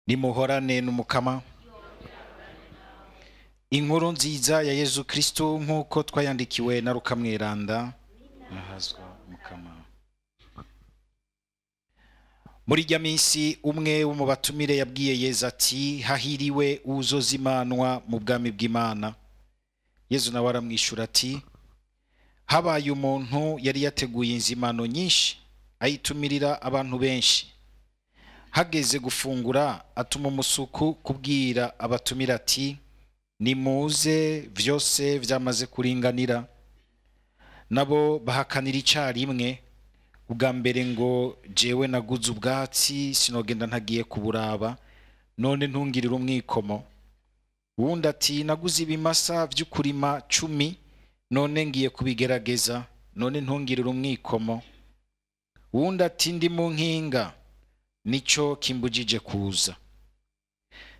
nimuhorane n'umukama. Inkuru nziza ya Yezu Kristo nk'uko twayandikiwe na Luka Mweranda. Nahazwa mukama. Muri rya minsi umwe wo mu batumire yabwiye Yezu ati, hahiriwe uzozimanwa mu bwami bw'Imana. Yezu nawe aramwishura ati, habaye umuntu yari yateguye inzimano nyinshi ayitumirira abantu benshi. Hageze gufungura atuma umusuku kubwira abatumira ati, nimuze vyose vyamaze kuringanira. Nabo bahakanira icarimwe. Ubwa mbere ngo jewe naguze ubwatsi sinogenda ntagiye kuburaba, none ntungirira umwikomo. Uwundi ati, naguze ibimasa vy'ukurima 10, none ngiye kubigerageza, none ntungirira umwikomo. Uwundi ati, ndi mu nkinga, nico kimbujije kuza.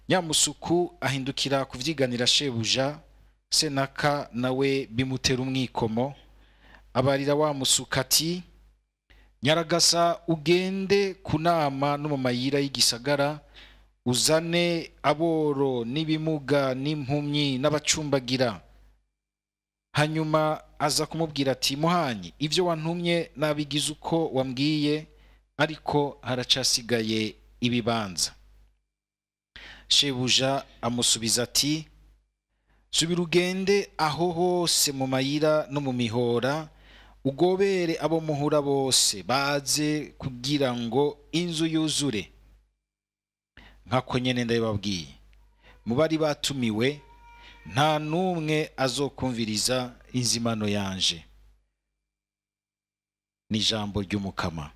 Nyamusuku ahindukira kuvyiganira shebuja, senaka nawe bimutera umwikomo. Abarira wa musuka ati, nyaragasa ugende kunama no mu mayira y'igisagara, uzane aboro n'ibimuga n'impumyi n'abacumbagira. Hanyuma aza kumubwira ati, muhanyi, ivyo wantumye nabigize uko wambwiye, ariko haracasigaye ibibanza. Shebuja amusubiza ati, subira ugende aho hose mu mayira no mu mihora, ugobere abo muhura bose baze kugira ngo inzu yuzure. Nkako nyene ndababwiye, mu bari batumiwe nta numwe azokumviriza inzimano yanje. Ni ijambo ry'umukama.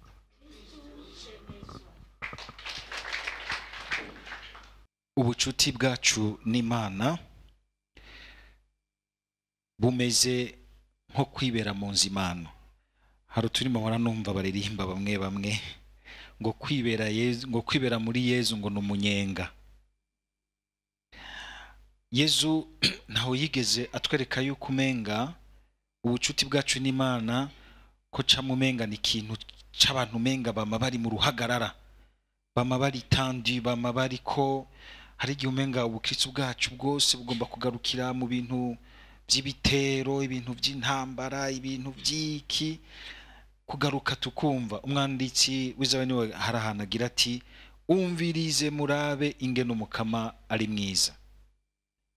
Ubucuti bwacu n'Imana bumeze nko kwibera mu nzimano. Hari uturimo mpora numva baririmba bamwe bamwe ngo kwibera Yezu, ngo kwibera muri Yezu ngo numunyenga. Yezu naho yigeze atwereka yuko umenga ubucuti bwacu n'Imana ko camumenga ni ikintu c'abantu menga bama bari mu ruhagarara, bama bari tandi, bama bari ko hari igihe umenga ubukristo bwacu bwose bugomba kugarukira mu bintu by'ibitero, ibintu by'intambara, ibintu by'iki, kugaruka tukumva. Umwanditsi w'izabani we harahanagira ati, umvirize murabe ingene umukama ari mwiza.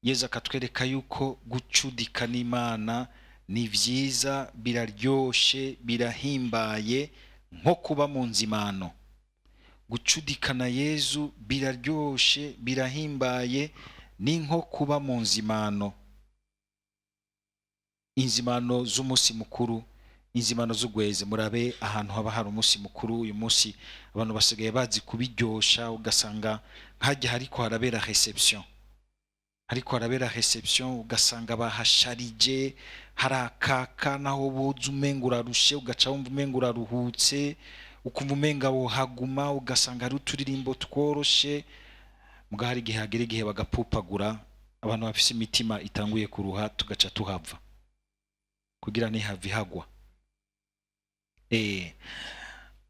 Yezu akatwereka yuko gucudika n'Imana ni vyiza, biraryoshe, birahimbaye nko kuba mu nzimano. Gucudikana Yezu biraryoshe, birahimbaye, ni nko kuba mu nzimano. Inzimano z'umunsi mukuru, inzimano z'ugweze, murabe ahantu haba hari umunsi mukuru. Uyu munsi abantu basigaye bazi kubiryosha, ugasanga nkajya hariko harabera reception, ugasanga bahasharije, harakaka, naho boza umenga urarushe, ugaca wumva umenga uraruhutse, ukumva umenga wohaguma, ugasanga ari uturirimbo tworoshe. Muga hari igihe hagera igihe bagapupagura, abantu bafise imitima itanguye kuruha, tugaca tuhava kugira ntihave ihagwa.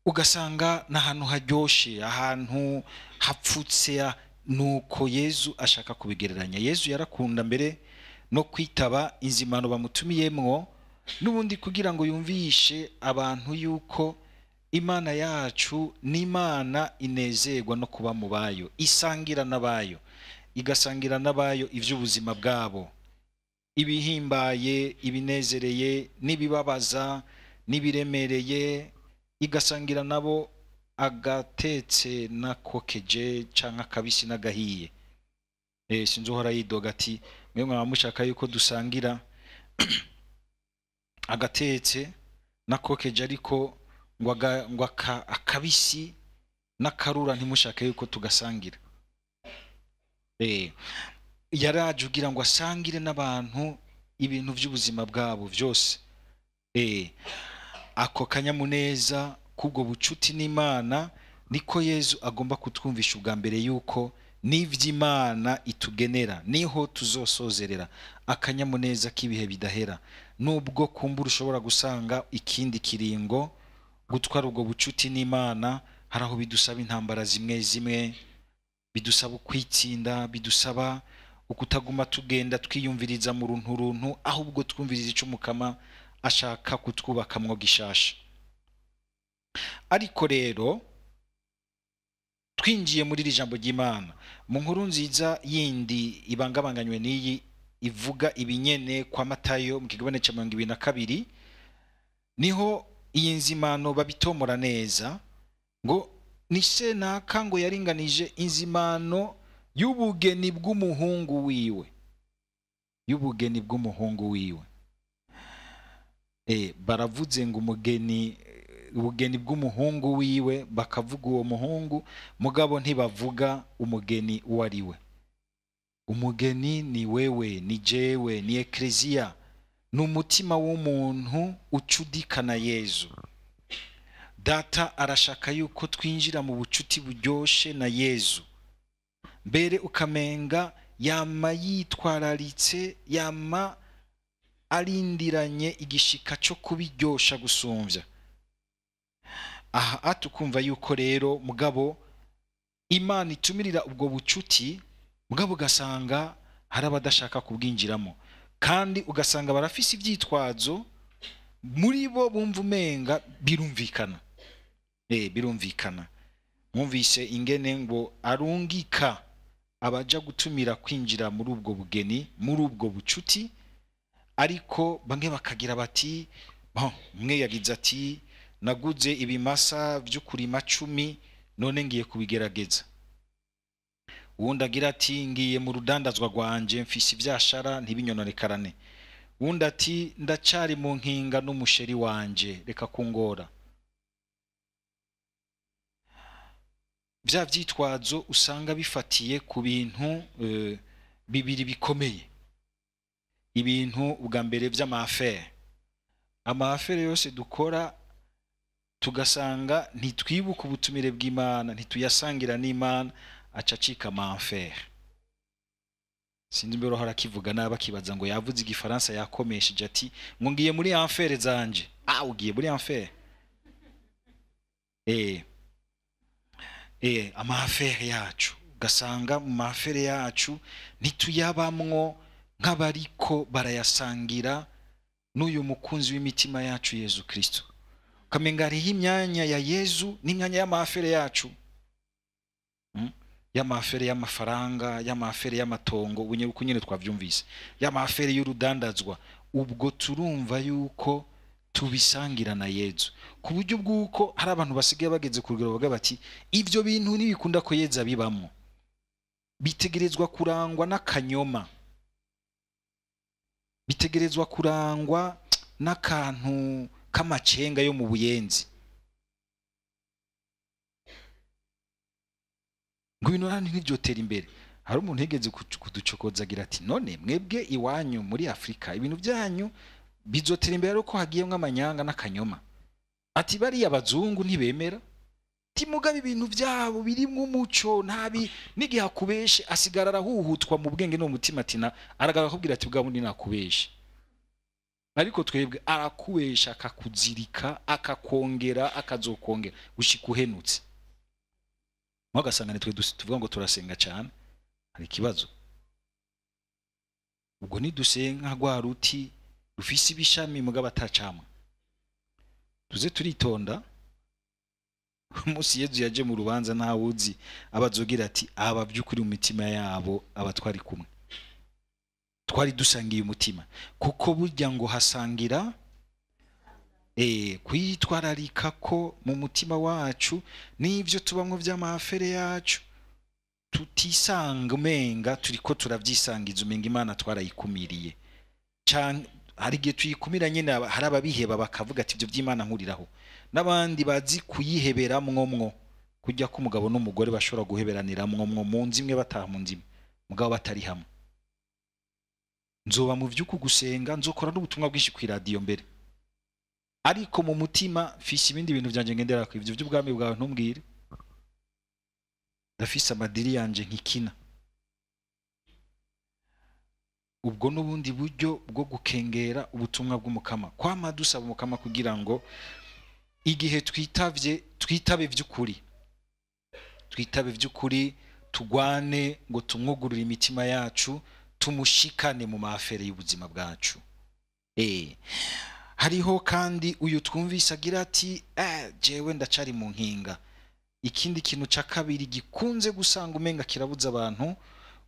Ugasanga n'ahantu haryoshe, ahantu hapfutse. Nuko Yezu ashaka kubigereranya. Yezu yarakunda mbere no kwitaba inzimano bamutumiyemwo, n'ubundi kugira ngo yumvishe abantu yuko Imana yacu ni Imana inezerwa no kuba mu bayo, isangira n'abayo, igasangira n'abayo ivy'ubuzima bwabo, ibihimbaye, ibinezereye, nibibabaza, nibiremereye, igasangira nabo agatetse nakokeje canka kabisi n'agahiye. Sinzohora yidoga ati, mwe mwamushaka yuko dusangira agatetse nakokeje, ariko ngo akabisi n'akarura ntimushake yuko tugasangira. Yaraje ugira ngo asangire n'abantu ibintu by'ubuzima bwabo byose. Ako kanyamuneza kubwo bucuti n'Imana niko Yezu agomba kutwumvisha ubwa mbere yuko n'ivy'Imana itugenera niho tuzosozerera akanyamuneza k'ibihe bidahera. Nubwo kumbura ushobora gusanga ikindi kiringo gutwara ubwo bucuti n'Imana haraho bidusaba intambara zimwe zimwe, bidusaba kwitsinda, bidusaba ukutaguma tugenda twiyumviriza mu runtu ahubwo twumviriza ico Mukama ashaka kutwubakamwo gishasha. Ariko rero twinjiye muri iri jambo ry'Imana mu nkuru nziza yindi ibangabanganywe n'iyi ivuga ibinyene kwa Matayo mu kigabane ca 22, niho iyi nzimano babitomora neza ngo ni Senaka ngo yaringanije inzimano y'ubugeni bw'umuhungu wiwe, y'ubugeni bw'umuhungu wiwe. Baravuze ngo ubugeni bw'umuhungu wiwe, bakavuga uwo muhungu mugabo ntibavuga umugeni uwo ari we. Umugeni ni wewe, ni jewe, ni ekleziya, ni umutima w'umuntu ucudikana Yezu. Data arashaka yuko twinjira mu bucuti buryoshe na Yezu, mbere ukamenga yama yitwararitse, yama arindiranye igishika cyo kubiryosha gusumvya. Aha atukumva yuko rero mugabo Imana itumirira ubwo bucuti, mugabo ugasanga hari abadashaka kubwinjiramo, kandi ugasanga barafise ivyitwazo muri bo bumva umenga birumvikana. Birumvikana. Mwumvise ingene ngo arungika abaja gutumira kwinjira muri ubwo bugeni, muri ubwo bucuti, ariko bamwe bakagira bati umwe yagize ati naguze ibimasa vy'ukurima 10 none ngiye kubigerageza. Uwundi agira ati ngiye mu rudandazwa rwanje mfise ivyashara ntibinyonorekarane. Uwundi ati ndacari mu nkinga n'umusheri wanje reka kungora. Vya vyitwazo usanga bifatiye ku bintu bibiri bikomeye. Ibintu ubwa mbere vy'amafere. Amafere yose dukora tugasanga ntitwibuka ubutumire bw'Imana, ntituyasangira n'Imana, acacika amafere. Sindi mbero harakivuga n'abakibaza ngo yavuze igifaransa yakomesheje ati ngo ngiye muri afere zanje. Ugiye muri afere? Amafere yacu ugasanga mu mafere yacu ntituyabamwo nk'abariko barayasangira n'uyu mukunzi w'imitima yacu Yezu Kristo. Kamenga hariho imyanya ya Yezu n'imyanya y'amafere yacu, y'amafere y'amafaranga, y'amafere y'amatongo, uko nyene twavyumvise, y'amafere y'urudandazwa. Ubwo turumva yuko tubisangira na Yezu, ku buryo bw'uko hari abantu basigaye bageze ku rugero bavuga bati ivyo bintu nibikunda ko Yezu abibamwo, bitegerezwa kurangwa n'akanyoma, bitegerezwa kurangwa n'akantu k'amacenga yo mu buyenzi. Ngo ibintu hano ntibyotera imbere. Hari umuntu yigeze kuducokoza agira ati none mwebwe iwanyu muri Afrika ibintu byanyu bizotera imbere ariko hagiyemwe amanyanga n'akanyoma. Ati bariya abazungu ntibemera, timugabe ibintu byabo birimwe umuco ntabi n'igihe akubeshe asigara arahuhutwa mu bwenge no mu mutima ati aragaga kubwira ati bwa bundi nakubeshe. Ariko twebwe arakubesha akakuzirika akakongera akazokongera gushika uhenutse. Mwagasanga twe tuvuga ngo turasenga cyane, hari kibazo. Ubwo nidusenga gwa ruti rufise ibishami mugaba atacamwe, tuze turitonda. Musi Yezu yaje mu rubanza ntawuzi abazogira ati aba byukuri mu mitima yabo abatwari kumwe, twari dusangiye umutima. Kuko burya ngo hasangira kwitwararika ko mu mutima wacu n'ivyo tubamwo vy'amafere yacu tutisanga umenga turiko turavyisangiza umenga Imana twarayikumiriye cyane. Hari gihe tuyikumira nyene, hari ababiheba bakavuga ati ivyo vy'Imana nkuriraho, n'abandi bazi kuyihebera mwomwo, kujya ko umugabo n'umugore bashobora guheberanira mwomwo mu nzi imwe bataha mu nzi mugabo batari hamwe. Nzoba mu vyuku gusenga, nzokora n'ubutumwa bwinshi ku radio mbere, ariko mu mutima fisi ibindi bintu byanje ngendera ko ivyo by'ubwami bwawe ntumbwire. Ndafise amadiri yanje nkikina. Ubwo n'ubundi buryo bwo gukengera ubutumwa bw'umukama, kwama dusaba umukama kugira ngo igihe twitabe vy'ukuri, tugwane ngo tumwugurure imitima yacu tumushikane mu mafere y'ubuzima bwacu. Hariho kandi uyu twumvise agira ati jewe ndacari mu nkinga. Ikindi kintu ca kabiri gikunze gusanga umenga kirabuza abantu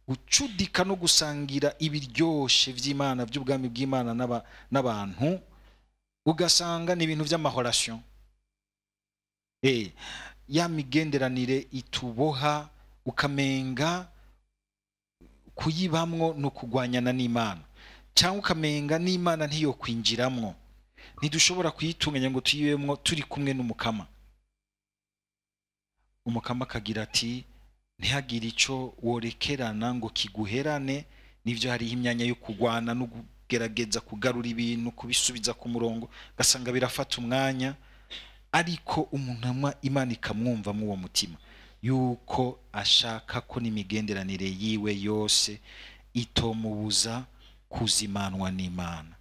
gucudika no gusangira ibiryoshe vy'Imana by'ubwami bw'Imana n'abantu, ugasanga ni ibintu vy'amahorasyon. Ya migenderanire ituboha ukamenga kuyibamwo no kugwanyana n'Imana, cyangwa ukamenga n'Imana ntiyo kwinjiramwo. Ntidushobora kuyitunganya ngo tuyibemwo turi kumwe n'umukama. Umukama akagira ati ntihagire ico worekerana ngo kiguherane. Nivyo hariho imyanya yo kugwana no kugerageza kugarura ibintu kubisubiza ku murongo, gasanga birafata umwanya, ariko umuntu Imana ikamwumva mu uwo mutima yuko ashaka ko n'imigenderanire yiwe yose itomubuza kuzimanwa n'Imana.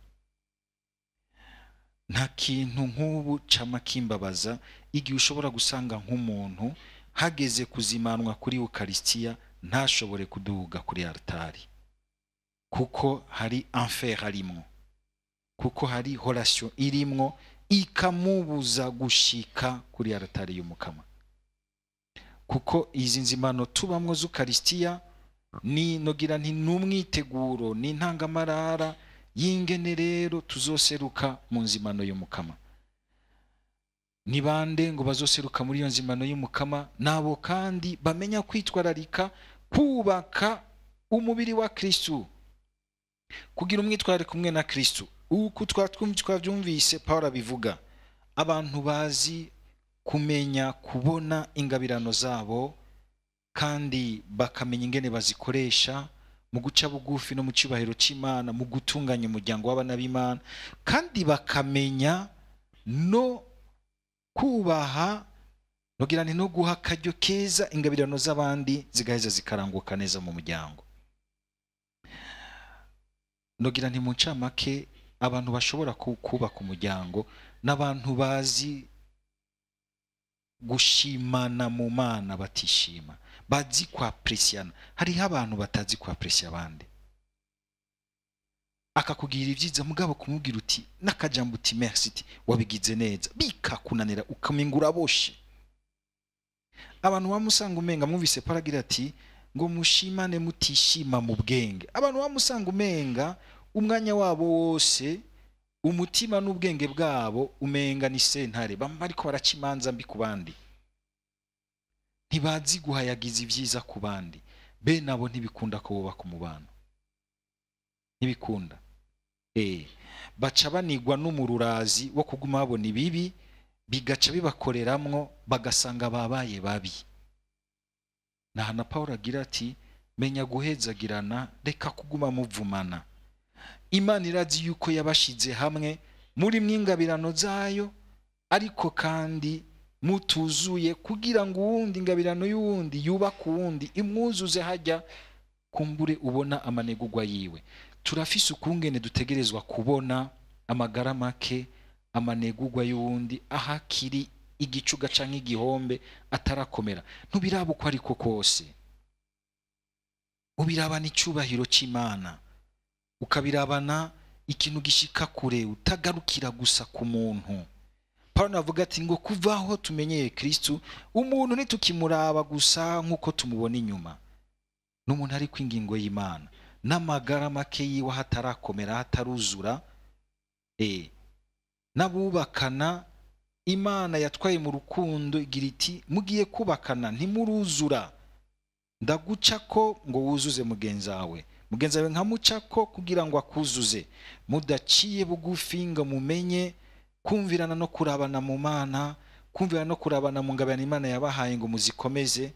Nta kintu nk'ubu cama kimbabaza igihe ushobora gusanga nk'umuntu hageze kuzimanwa kuri Eucharistia ntashobore kuduga kuri altari, kuko hari enfer arimwo, kuko hari relation irimwo ikamubuza gushika kuri altari y'umukama. Kuko izi nzimano tubamwo z'Eucharistia ni nogira nti numwiteguro ni ntangamarara y'ingene rero tuzoseruka mu nzimano y'umukama. Ni bande ngo bazoseruka muri iyo nzimano y'umukama? Nabo kandi bamenya kwitwararika kubaka umubiri wa Kristo, kugira umwitwararika kumwe na Kristo. Uko twavyumvise Paulo abivuga, abantu bazi kumenya kubona ingabirano zabo kandi bakamenya ingene bazikoresha mu guca bugufi no mu cibahiro c'Imana, mu gutunganya umuryango w'abana b'Imana, kandi bakamenya no kubaha nogira nti no guha akaryo keza ingabirano z'abandi zigaheza zikaranguka neza mu muryango. Nogira nti mu ncamake abantu bashobora kubaka umuryango n'abantu bazi gushimana mu Mana batishima, bazi kwapresiana. Hariho abantu batazi kwapresia abandi, akakugira ivyiza mugabo kumubwira uti nakajambo uti merci wabigize neza bikakunanira ukamenga uraboshe. Abantu bamusanga umenga mwumvise paragira ati ngo mushimane mutishima mu bwenge. Abantu bamusanga umenga umwanya wabo wose umutima n'ubwenge bwabo umenga ni sentare bariko baraca imanza mbi ku bandi, ntibazi guhayagiza ivyiza ku bandi. Be nabo ntibikunda ko bubaka umubano, ntibikunda. Baca banigwa n'umururazi wo kuguma babona ibibi, bigaca bibakoreramwo bagasanga babaye babi. Nahana Paulo agira ati menya guhezagirana, reka kuguma muvumana. Imana irazi yuko yabashize hamwe muri mwingabirano zayo, ariko kandi mutuzuye kugira ngo uwundi ingabirano y'uwundi yubaka uwundi imwuzuze hajya kumbure ubona amanegurwa yiwe. Turafise ukungene dutegerezwa kubona amagara make amanegurwa y'uwundi ahakiri igicuga canke igihombe atarakomera. Ntubiraba uko ariko kose, ubirabana icubahiro c'Imana, ukabirabana ikintu gishika kure, utagarukira gusa ku muntu. Paulo avuga ati ngo kuvaho tumenyeye Kristo, umuntu nitukimuraba gusa nkuko tumubona inyuma, n'umuntu ari kwingingo y'Imana n'amagara make yiwe hatarakomera hataruzura. Nabubakana Imana yatwaye mu rukundo igira iti mugiye kubakana ntimuruzura, ndagucako ngo wuzuze mugenzi wawe nkamucako kugira ngo akuzuze, mudaciye bugufi ngo mumenye kumvirana no kurabana mu Mana, kumvirana no kurabana mu ngabirano Imana yabahaye ngo muzikomeze,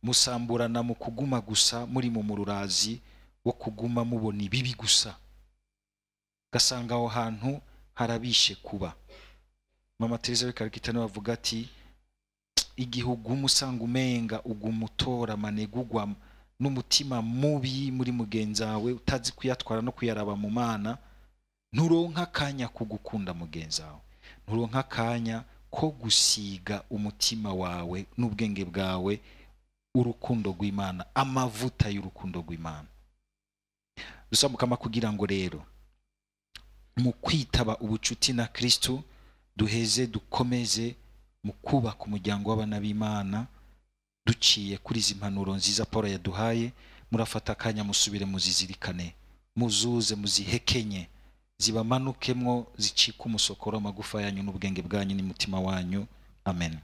musamburana mu kuguma gusa muri mu mururazi wo kuguma mubona ibibi gusa, gasanga aho hantu harabishe kuba. Mama Teresa w'Ikarikitano bavuga ati igihugu musanga umenga ugumutora manegugwa n'umutima mubi muri mugenzi wawe utazi kuyatwara no kuyaraba mu Mana, nturonka kanya kugukunda mugenzi wawe, nturonka kanya ko gusiga umutima wawe n'ubwenge bwawe urukundo rw'Imana, amavuta y'urukundo rw'Imana. Dusaba Mukama kugira ngo rero mu kwitaba ubucuti na Kristo duheze dukomeze mu kubaka umuryango w'abana b'Imana duciye kuri izi mpanuro nziza Paulo yaduhaye. Murafata akanya musubire muzizirikane, muzuze, muzihekenye, zibamanukemwo, zicika umusokoro amagufa yanyu n'ubwenge bwanyu n'umutima wanyu. Amen.